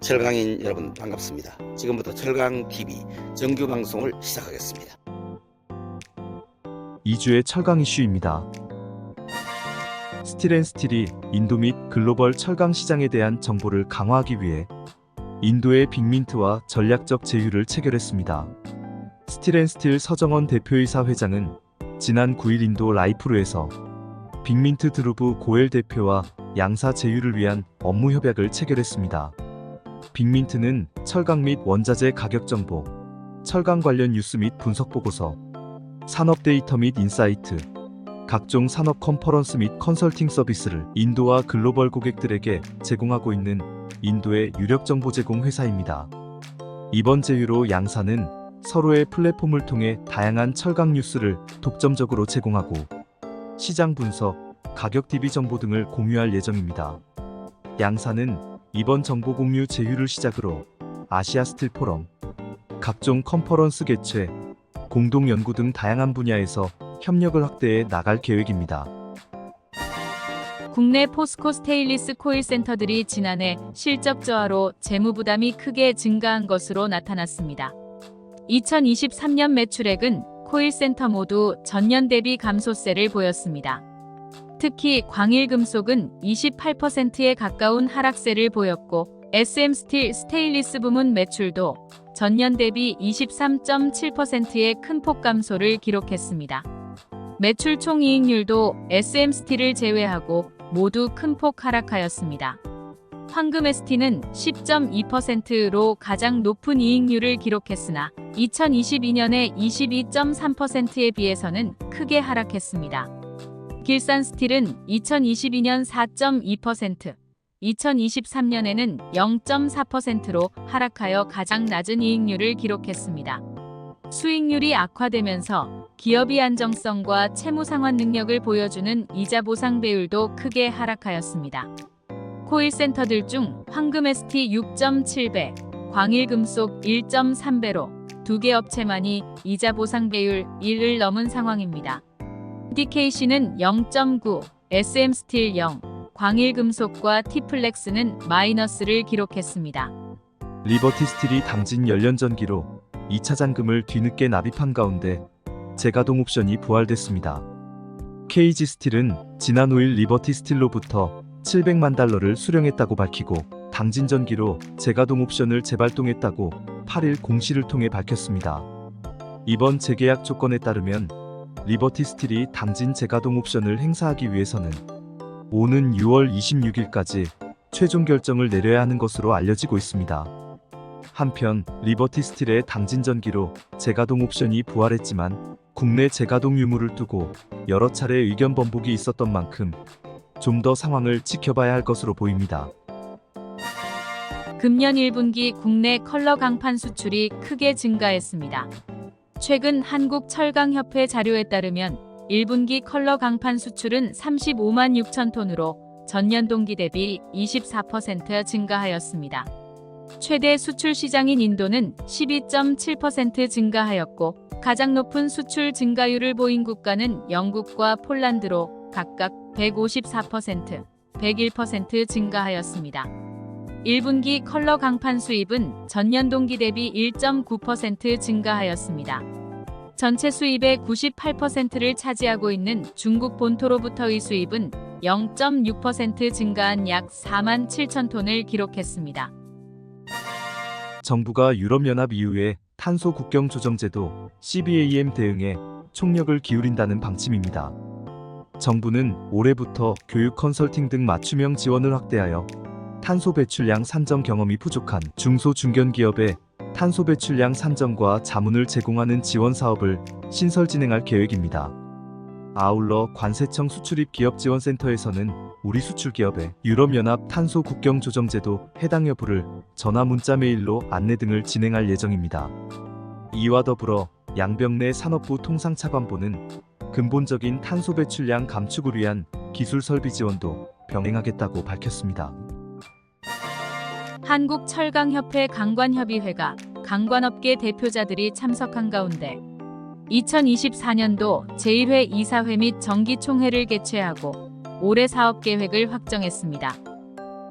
철강인 여러분 반갑습니다. 지금부터 철강TV 정규 방송을 시작하겠습니다. 2주의 철강 이슈입니다. 스틸앤스틸이 인도 및 글로벌 철강 시장에 대한 정보를 강화하기 위해 인도의 빅민트와 전략적 제휴를 체결했습니다. 스틸앤스틸 서정원 대표이사 회장은 지난 9일 인도 라이푸르에서 빅민트 드루브 고엘 대표와 양사 제휴를 위한 업무 협약을 체결했습니다. 빅민트는 철강 및 원자재 가격 정보, 철강 관련 뉴스 및 분석 보고서, 산업 데이터 및 인사이트, 각종 산업 컨퍼런스 및 컨설팅 서비스를 인도와 글로벌 고객들에게 제공하고 있는 인도의 유력 정보 제공 회사입니다. 이번 제휴로 양사는 서로의 플랫폼을 통해 다양한 철강 뉴스를 독점적으로 제공하고 시장 분석, 가격 DB 정보 등을 공유할 예정입니다. 양사는 이번 정보 공유 제휴를 시작으로 아시아 스틸 포럼, 각종 컨퍼런스 개최, 공동 연구 등 다양한 분야에서 협력을 확대해 나갈 계획입니다. 국내 포스코 스테인리스 코일 센터들이 지난해 실적 저하로 재무 부담이 크게 증가한 것으로 나타났습니다. 2023년 매출액은 코일 센터 모두 전년 대비 감소세를 보였습니다. 특히 광일금속은 28%에 가까운 하락세를 보였고 SM 스틸 스테인리스 부문 매출도 전년 대비 23.7%의 큰 폭 감소를 기록했습니다. 매출 총이익률도 SM 스틸을 제외하고 모두 큰 폭 하락하였습니다. 황금 ST는 10.2%로 가장 높은 이익률을 기록했으나 2022년의 22.3%에 비해서는 크게 하락했습니다. 길산 스틸은 2022년 4.2%, 2023년에는 0.4%로 하락하여 가장 낮은 이익률을 기록했습니다. 수익률이 악화되면서 기업의 안정성과 채무 상환 능력을 보여주는 이자 보상 배율도 크게 하락하였습니다. 코일 센터들 중 황금 ST 6.7배, 광일금속 1.3배로 두 개 업체만이 이자 보상 배율 1을 넘은 상황입니다. DKC는 0.9, SM 스틸 0, 광일금속과 T플렉스는 마이너스를 기록했습니다. 리버티 스틸이 당진 연련전기로 2차 잔금을 뒤늦게 납입한 가운데 재가동 옵션이 부활됐습니다. KG 스틸은 지난 5일 리버티 스틸로부터 700만 달러를 수령했다고 밝히고 당진 전기로 재가동 옵션을 재발동했다고 8일 공시를 통해 밝혔습니다. 이번 재계약 조건에 따르면 리버티 스틸이 당진 재가동 옵션을 행사하기 위해서는 오는 6월 26일까지 최종 결정을 내려야 하는 것으로 알려지고 있습니다. 한편 리버티 스틸의 당진 전기로 재가동 옵션이 부활했지만 국내 재가동 유무를 두고 여러 차례 의견 번복이 있었던 만큼 좀 더 상황을 지켜봐야 할 것으로 보입니다. 금년 1분기 국내 컬러 강판 수출이 크게 증가했습니다. 최근 한국철강협회 자료에 따르면 1분기 컬러 강판 수출은 35만 6천 톤으로 전년 동기 대비 24% 증가하였습니다. 최대 수출 시장인 인도는 12.7% 증가하였고 가장 높은 수출 증가율을 보인 국가는 영국과 폴란드로 각각 154%, 101% 증가하였습니다. 1분기 컬러 강판 수입은 전년 동기 대비 1.9% 증가하였습니다. 전체 수입의 98%를 차지하고 있는 중국 본토로부터의 수입은 0.6% 증가한 약 4만 7천 톤을 기록했습니다. 정부가 유럽연합 EU의 탄소 국경 조정제도 CBAM 대응에 총력을 기울인다는 방침입니다. 정부는 올해부터 교육 컨설팅 등 맞춤형 지원을 확대하여 탄소 배출량 산정 경험이 부족한 중소 중견기업에 탄소 배출량 산정과 자문을 제공하는 지원 사업을 신설 진행할 계획입니다. 아울러 관세청 수출입 기업지원센터에서는 우리 수출기업의 유럽연합 탄소 국경 조정제도 해당 여부를 전화 문자 메일로 안내 등을 진행할 예정입니다. 이와 더불어 양병래 산업부 통상차관보는 근본적인 탄소 배출량 감축을 위한 기술 설비 지원도 병행하겠다고 밝혔습니다. 한국철강협회 강관협의회가 강관업계 대표자들이 참석한 가운데 2024년도 제1회 이사회 및 정기총회를 개최하고 올해 사업계획을 확정했습니다.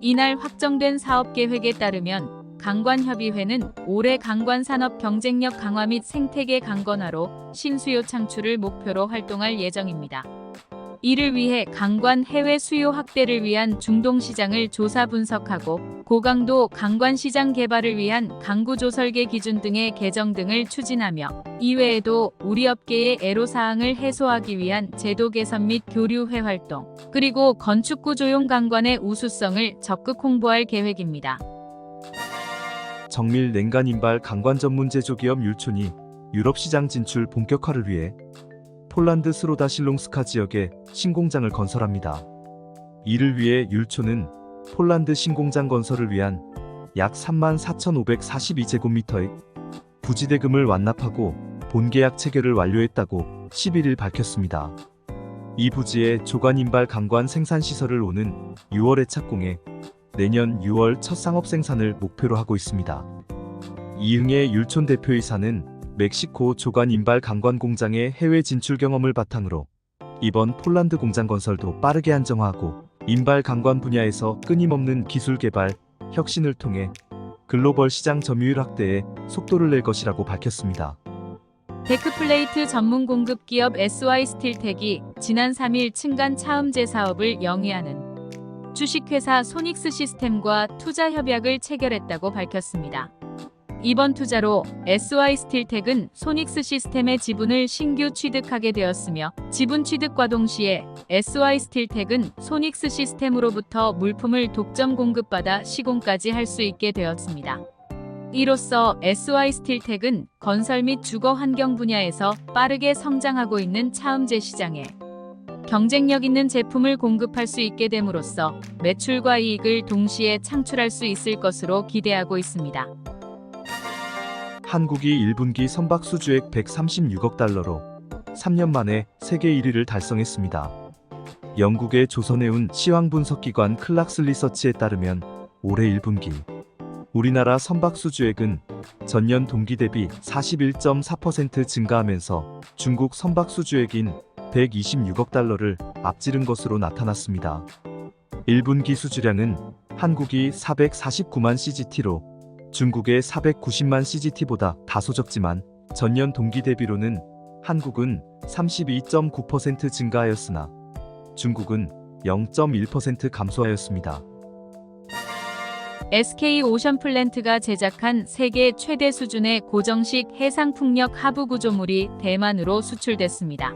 이날 확정된 사업계획에 따르면 강관협의회는 올해 강관 산업 경쟁력 강화 및 생태계 강건화로 신수요 창출을 목표로 활동할 예정입니다. 이를 위해 강관 해외 수요 확대를 위한 중동 시장을 조사 분석하고 고강도 강관 시장 개발을 위한 강구조 설계 기준 등의 개정 등을 추진하며 이외에도 우리 업계의 애로사항을 해소하기 위한 제도 개선 및 교류회 활동, 그리고 건축구조용 강관의 우수성을 적극 홍보할 계획입니다. 정밀 냉간 인발 강관 전문 제조기업 율촌이 유럽 시장 진출 본격화를 위해 폴란드 스로다 실롱스카 지역에 신공장을 건설합니다. 이를 위해 율촌은 폴란드 신공장 건설을 위한 약 34,542제곱미터의 부지대금을 완납하고 본계약 체결을 완료했다고 11일 밝혔습니다. 이 부지에 조간인발 강관 생산시설을 오는 6월에 착공해 내년 6월 첫 상업 생산을 목표로 하고 있습니다. 이흥의 율촌 대표이사는 멕시코 조간 인발 강관 공장의 해외 진출 경험을 바탕으로 이번 폴란드 공장 건설도 빠르게 안정화하고 인발 강관 분야에서 끊임없는 기술 개발, 혁신을 통해 글로벌 시장 점유율 확대에 속도를 낼 것이라고 밝혔습니다. 데크플레이트 전문 공급 기업 SY스틸텍이 지난 3일 층간 차음제 사업을 영위하는 주식회사 소닉스 시스템과 투자 협약을 체결했다고 밝혔습니다. 이번 투자로 SY스틸텍은 소닉스 시스템의 지분을 신규 취득하게 되었으며 지분 취득과 동시에 SY스틸텍은 소닉스 시스템으로부터 물품을 독점 공급받아 시공까지 할 수 있게 되었습니다. 이로써 SY스틸텍은 건설 및 주거 환경 분야에서 빠르게 성장하고 있는 차음제 시장에 경쟁력 있는 제품을 공급할 수 있게 됨으로써 매출과 이익을 동시에 창출할 수 있을 것으로 기대하고 있습니다. 한국이 1분기 선박 수주액 136억 달러로 3년 만에 세계 1위를 달성했습니다. 영국의 조선해운 시황분석기관 클락스 리서치에 따르면 올해 1분기 우리나라 선박 수주액은 전년 동기 대비 41.4% 증가하면서 중국 선박 수주액인 126억 달러를 앞지른 것으로 나타났습니다. 1분기 수주량은 한국이 449만 CGT로 중국의 490만 CGT보다 다소 적지만 전년 동기 대비로는 한국은 32.9% 증가하였으나 중국은 0.1% 감소하였습니다. SK 오션플랜트가 제작한 세계 최대 수준의 고정식 해상풍력 하부 구조물이 대만으로 수출됐습니다.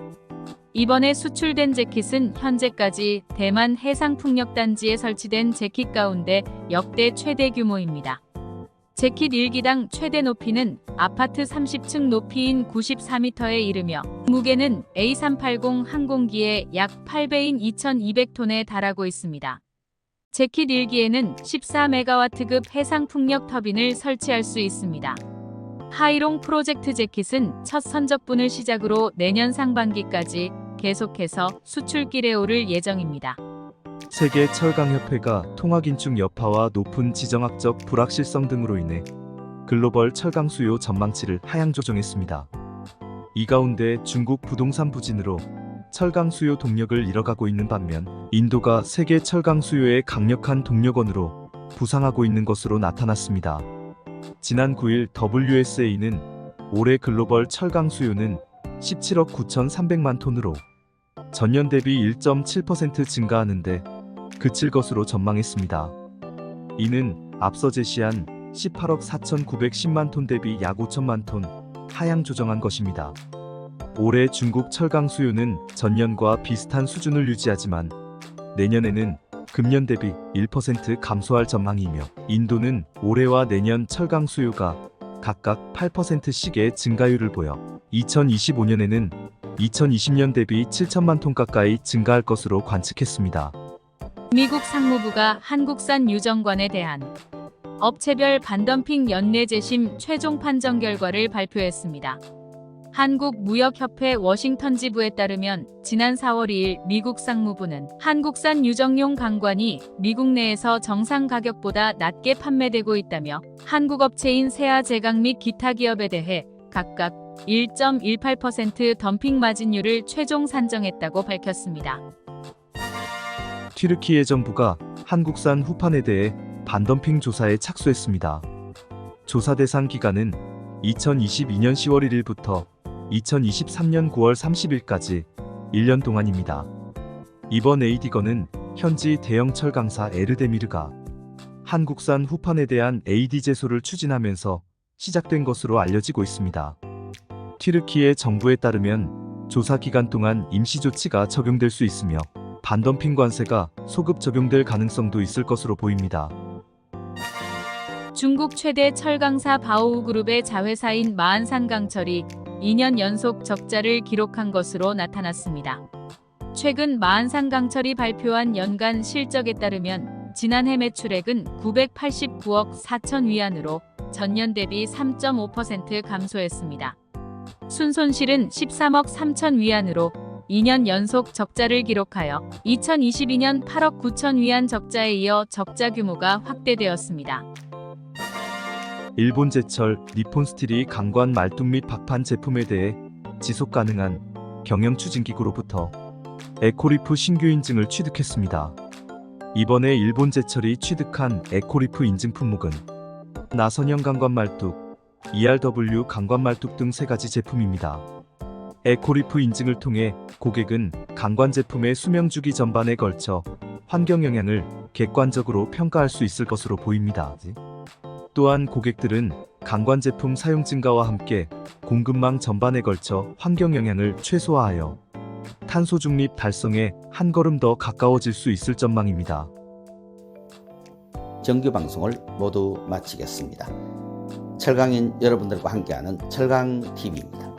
이번에 수출된 재킷은 현재까지 대만 해상풍력단지에 설치된 재킷 가운데 역대 최대 규모입니다. 재킷 1기당 최대 높이는 아파트 30층 높이인 94m에 이르며 무게는 A380 항공기의 약 8배인 2200톤에 달하고 있습니다. 재킷 1기에는 14메가와트급 해상풍력 터빈을 설치할 수 있습니다. 하이롱 프로젝트 재킷은 첫 선적분을 시작으로 내년 상반기까지 계속해서 수출길에 오를 예정입니다. 세계 철강협회가 통화긴축 여파와 높은 지정학적 불확실성 등으로 인해 글로벌 철강 수요 전망치를 하향 조정했습니다. 이 가운데 중국 부동산 부진으로 철강 수요 동력을 잃어가고 있는 반면 인도가 세계 철강 수요의 강력한 동력원으로 부상하고 있는 것으로 나타났습니다. 지난 9일 WSA는 올해 글로벌 철강 수요는 17억 9,300만 톤으로 전년 대비 1.7% 증가하는데 그칠 것으로 전망했습니다. 이는 앞서 제시한 18억 4,910만 톤 대비 약 5천만 톤 하향 조정한 것입니다. 올해 중국 철강 수요는 전년과 비슷한 수준을 유지하지만 내년에는 금년 대비 1% 감소할 전망이며 인도는 올해와 내년 철강 수요가 각각 8%씩의 증가율을 보여 2025년에는 2020년 대비 7천만 톤 가까이 증가할 것으로 관측했습니다. 미국 상무부가 한국산 유정관에 대한 업체별 반덤핑 연내 재심 최종 판정 결과를 발표했습니다. 한국무역협회 워싱턴 지부에 따르면 지난 4월 2일 미국 상무부는 한국산 유정용 강관이 미국 내에서 정상 가격보다 낮게 판매되고 있다며 한국 업체인 세아제강 및 기타 기업에 대해 각각 1.18% 덤핑 마진율을 최종 산정했다고 밝혔습니다. 튀르키예 정부가 한국산 후판에 대해 반덤핑 조사에 착수했습니다. 조사 대상 기간은 2022년 10월 1일부터 2023년 9월 30일까지 1년 동안입니다. 이번 AD건은 현지 대형 철강사 에르데미르가 한국산 후판에 대한 AD 제소를 추진하면서 시작된 것으로 알려지고 있습니다. 튀르키예 정부에 따르면 조사 기간 동안 임시 조치가 적용될 수 있으며 반덤핑 관세가 소급 적용될 가능성도 있을 것으로 보입니다. 중국 최대 철강사 바오우그룹의 자회사인 마한산강철이 2년 연속 적자를 기록한 것으로 나타났습니다. 최근 마한산강철이 발표한 연간 실적에 따르면 지난해 매출액은 989억 4천 위안으로 전년 대비 3.5% 감소했습니다. 순손실은 13억 3천 위안으로 2년 연속 적자를 기록하여 2022년 8억 9천 위안 적자에 이어 적자 규모가 확대되었습니다. 일본 제철 니폰스틸이 강관 말뚝 및 박판 제품에 대해 지속 가능한 경영 추진 기구로부터 에코리프 신규 인증을 취득했습니다. 이번에 일본 제철이 취득한 에코리프 인증 품목은 나선형 강관 말뚝, ERW 강관 말뚝 등 3가지 제품입니다. 에코리프 인증을 통해 고객은 강관 제품의 수명 주기 전반에 걸쳐 환경 영향을 객관적으로 평가할 수 있을 것으로 보입니다. 또한 고객들은 강관 제품 사용 증가와 함께 공급망 전반에 걸쳐 환경 영향을 최소화하여 탄소 중립 달성에 한 걸음 더 가까워질 수 있을 전망입니다. 정규 방송을 모두 마치겠습니다. 철강인 여러분들과 함께하는 철강TV입니다.